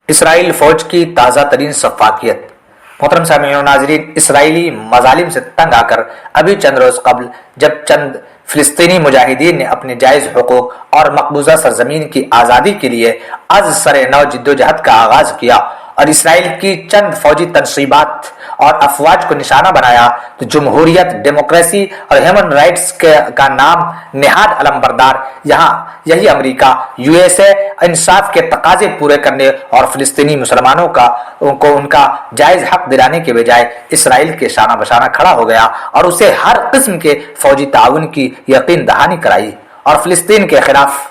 اسرائیل فوج کی تازہ ترین شفافیت۔ محترم سامعین و ناظرین، اسرائیلی مظالم سے تنگ آ کر ابھی چند روز قبل جب چند فلسطینی مجاہدین نے اپنے جائز حقوق اور مقبوضہ سرزمین کی آزادی کے لیے از سر نو جدوجہد کا آغاز کیا اور اسرائیل کی چند فوجی تنصیبات اور افواج کو نشانہ بنایا، تو جمہوریت، ڈیموکریسی اور ہیومن رائٹس کا نام نہاد علمبردار یہی امریکہ، یو ایس اے انصاف کے تقاضے پورے کرنے اور فلسطینی مسلمانوں کو ان کا جائز حق دلانے کے بجائے اسرائیل کے شانہ بشانہ کھڑا ہو گیا اور اسے ہر قسم کے فوجی تعاون کی یقین دہانی کرائی، اور فلسطین کے خلاف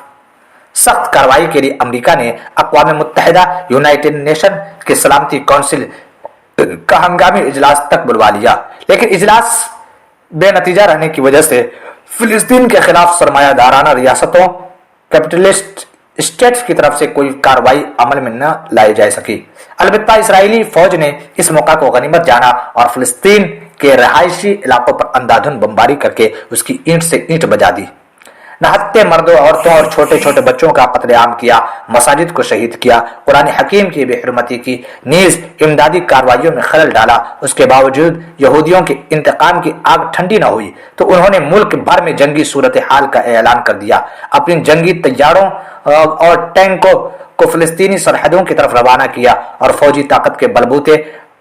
سخت کارروائی کے لیے امریکہ نے اقوام متحدہ، یونائٹڈ نیشن کے سلامتی کونسل کا ہنگامی اجلاس تک بلوا لیا، لیکن اجلاس بے نتیجہ رہنے کی وجہ سے فلسطین کے خلاف سرمایہ دارانہ ریاستوں، کیپٹلسٹ اسٹیٹس کی طرف سے کوئی کارروائی عمل میں نہ لائی جا سکی۔ البتہ اسرائیلی فوج نے اس موقع کو غنیمت جانا اور فلسطین کے رہائشی علاقوں پر اندھادھند بمباری کر کے اس کی اینٹ سے اینٹ بجا دی، نہتے مردوں، عورتوں اور چھوٹے چھوٹے بچوں کا قتل عام کیا، مساجد کو شہید کیا، قرآن حکیم کی بے حرمتی کی، نیز امدادی کارروائیوں میں خلل ڈالا۔ اس کے باوجود یہودیوں کے انتقام کی آگ ٹھنڈی نہ ہوئی تو انہوں نے ملک بھر میں جنگی صورتحال کا اعلان کر دیا، اپنی جنگی طیاروں اور ٹینکوں کو فلسطینی سرحدوں کی طرف روانہ کیا اور فوجی طاقت کے بلبوتے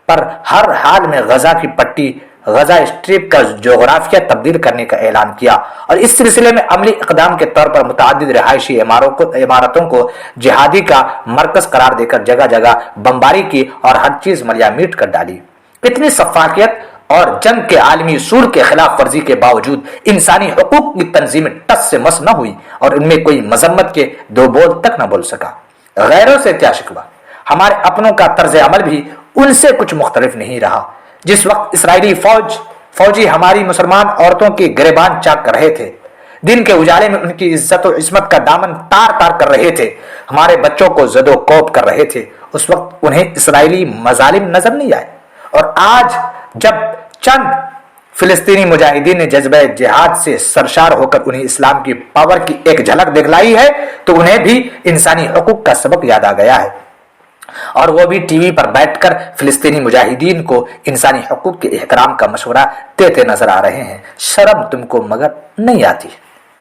پر ہر حال میں غزہ کی پٹی، غزہ اسٹریپ کا جغرافیہ تبدیل کرنے کا اعلان کیا، اور اس سلسلے میں عملی اقدام کے طور پر متعدد رہائشی عمارتوں کو جہادی کا مرکز قرار دے کر جگہ جگہ بمباری کی اور ہر چیز ملیا میٹ کر ڈالی۔ اتنی شفافیت اور جنگ کے عالمی اصول کے خلاف ورزی کے باوجود انسانی حقوق کی تنظیمیں ٹس سے مس نہ ہوئی اور ان میں کوئی مذمت کے دو بول تک نہ بول سکا۔ غیروں سے کیا شکوہ، ہمارے اپنوں کا طرز عمل بھی ان سے کچھ مختلف نہیں رہا۔ جس وقت اسرائیلی فوجی ہماری مسلمان عورتوں کی گریبان چاک کر رہے تھے، دن کے اجالے میں ان کی عزت و عصمت کا دامن تار تار کر رہے تھے، ہمارے بچوں کو زد و کوب کر رہے تھے، اس وقت انہیں اسرائیلی مظالم نظر نہیں آئے، اور آج جب چند فلسطینی مجاہدین نے جذبہ جہاد سے سرشار ہو کر انہیں اسلام کی پاور کی ایک جھلک دکھلائی ہے تو انہیں بھی انسانی حقوق کا سبق یاد آ گیا ہے، اور وہ بھی ٹی وی پر بیٹھ کر فلسطینی مجاہدین کو انسانی حقوق کے احترام کا مشورہ دیتے نظر آ رہے ہیں۔ شرم تم کو مگر نہیں آتی۔